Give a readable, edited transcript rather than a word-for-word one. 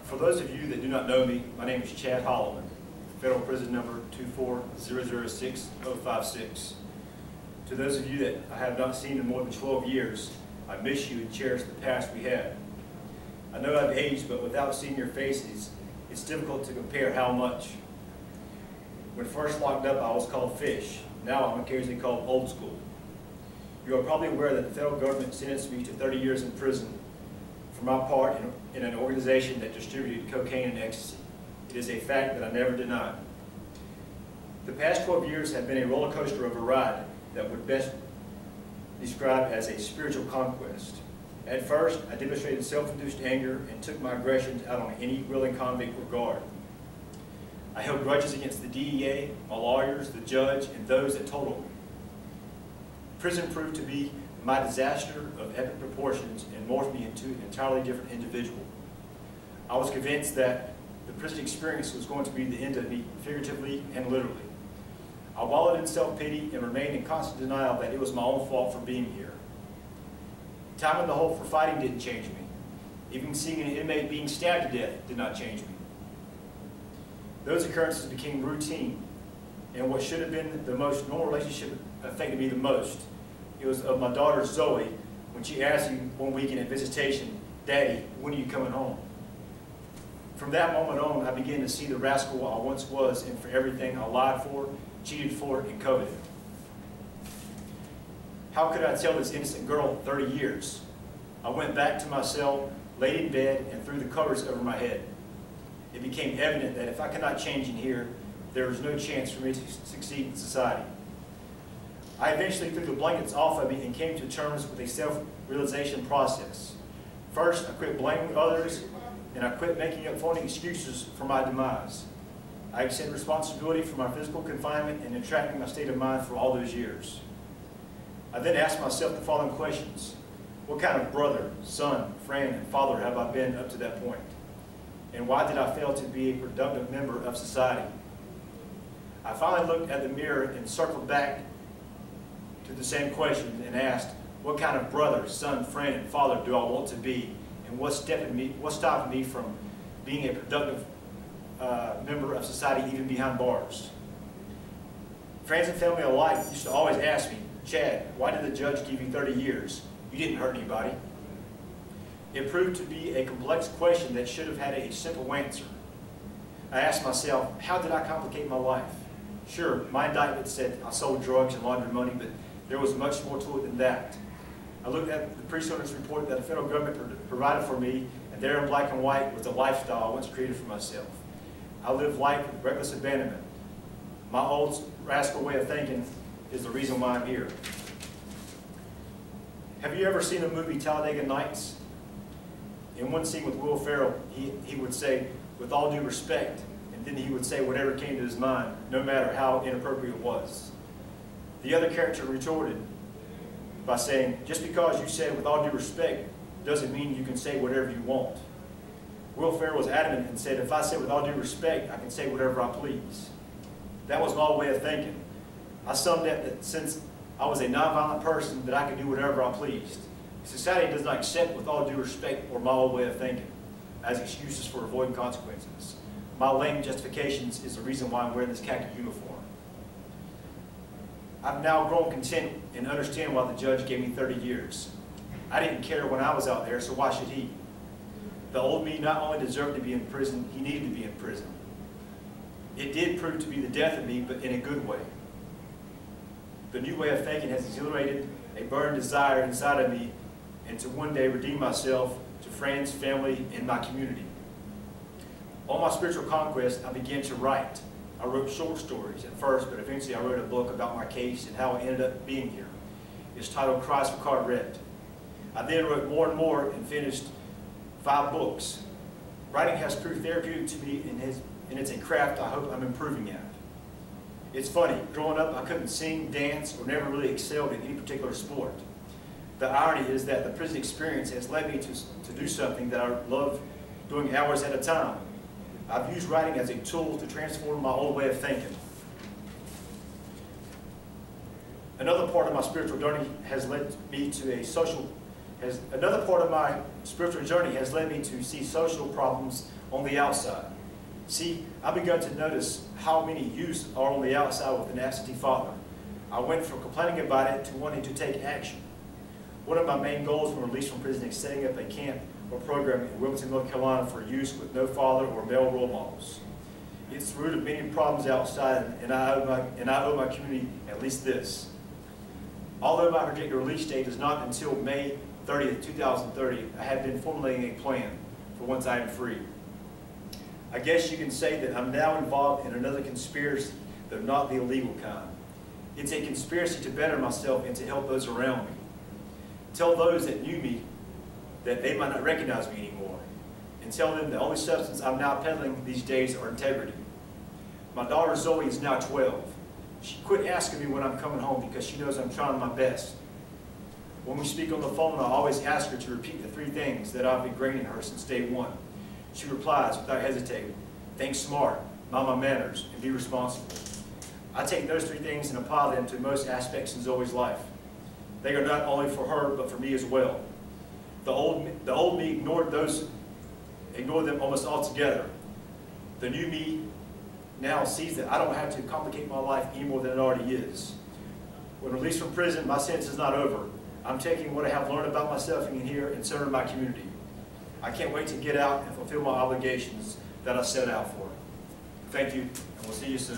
For those of you that do not know me, my name is Chad Hollamon, federal prison number 24006-056. To those of you that I have not seen in more than 12 years, I miss you and cherish the past we had. I know I've aged, but without seeing your faces, it's difficult to compare how much. When first locked up, I was called Fish. Now I'm occasionally called Old School. You are probably aware that the federal government sentenced me to 30 years in prison for my part in an organization that distributed cocaine and ecstasy. It is a fact that I never denied. The past 12 years have been a roller coaster of a ride that would best describe as a spiritual conquest. At first, I demonstrated self-induced anger and took my aggressions out on any willing convict or guard. I held grudges against the DEA, my lawyers, the judge, and those that totaled me. Prison proved to be my disaster of epic proportions and morphed me into an entirely different individual. I was convinced that the prison experience was going to be the end of me, figuratively and literally. I wallowed in self-pity and remained in constant denial that it was my own fault for being here. Time in the hole for fighting didn't change me. Even seeing an inmate being stabbed to death did not change me. Those occurrences became routine, and what should have been the most normal relationship affected me the most. It was of my daughter Zoe when she asked me one weekend at visitation, "Daddy, when are you coming home?" From that moment on, I began to see the rascal I once was, and for everything I lied for, cheated for, and coveted. How could I tell this innocent girl 30 years? I went back to my cell, laid in bed, and threw the covers over my head. It became evident that if I could not change in here, there was no chance for me to succeed in society. I eventually threw the blankets off of me and came to terms with a self-realization process. First, I quit blaming others, and I quit making up phony excuses for my demise. I accept responsibility for my physical confinement and entrapping my state of mind for all those years. I then asked myself the following questions. What kind of brother, son, friend, and father have I been up to that point? And why did I fail to be a productive member of society? I finally looked at the mirror and circled back to the same question and asked, what kind of brother, son, friend, and father do I want to be? And what's stopping me from being a productive member of society, even behind bars? Friends and family alike used to always ask me, Chad, why did the judge give you 30 years? You didn't hurt anybody. It proved to be a complex question that should have had a simple answer. I asked myself, how did I complicate my life? Sure, my indictment said I sold drugs and laundered money, but there was much more to it than that. I looked at the pre-sentence report that the federal government provided for me, and there in black and white was the lifestyle I once created for myself. I lived life with reckless abandonment. My old rascal way of thinking is the reason why I'm here. Have you ever seen the movie Talladega Nights? In one scene with Will Ferrell, he would say, with all due respect, and then he would say whatever came to his mind, no matter how inappropriate it was. The other character retorted by saying, just because you said with all due respect doesn't mean you can say whatever you want. Will Ferrell was adamant and said, if I say with all due respect, I can say whatever I please. That was my way of thinking. I summed up that since I was a nonviolent person, that I could do whatever I pleased. Society does not accept with all due respect or my old way of thinking as excuses for avoiding consequences. My lame justifications is the reason why I'm wearing this khaki uniform. I've now grown content and understand why the judge gave me 30 years. I didn't care when I was out there, so why should he? The old me not only deserved to be in prison, he needed to be in prison. It did prove to be the death of me, but in a good way. The new way of thinking has exhilarated a burning desire inside of me and to one day redeem myself to friends, family, and my community. On my spiritual conquest, I began to write. I wrote short stories at first, but eventually I wrote a book about my case and how I ended up being here. It's titled Cries for Carteret. I then wrote more and more and finished 5 books. Writing has proved therapeutic to me and it's a craft I hope I'm improving at. It's funny, growing up I couldn't sing, dance, or never really excelled in any particular sport. The irony is that the prison experience has led me to do something that I love doing hours at a time. I've used writing as a tool to transform my old way of thinking. Another part of my spiritual journey has led me to a social Another part of my spiritual journey has led me to see social problems on the outside. See, I've begun to notice how many youths are on the outside with an absentee father. I went from complaining about it to wanting to take action. One of my main goals when released from prison is setting up a camp or program in Wilmington, North Carolina for youth with no father or male role models. It's the root of many problems outside, and I owe my community at least this. Although my projected release date is not until May 30th, 2030, I have been formulating a plan for once I am free. I guess you can say that I'm now involved in another conspiracy, though not the illegal kind. It's a conspiracy to better myself and to help those around me. Tell those that knew me that they might not recognize me anymore, and tell them the only substance I'm now peddling these days are integrity. My daughter Zoe is now 12. She quit asking me when I'm coming home because she knows I'm trying my best. When we speak on the phone, I always ask her to repeat the 3 things that I've ingrained in her since day one. She replies without hesitating, think smart, mind my manners, and be responsible. I take those 3 things and apply them to most aspects in Zoe's life. They are not only for her, but for me as well. The old me ignored them almost altogether. The new me now sees that I don't have to complicate my life any more than it already is. When released from prison, my sentence is not over. I'm taking what I have learned about myself in here and serving my community. I can't wait to get out and fulfill my obligations that I set out for. Thank you, and we'll see you soon.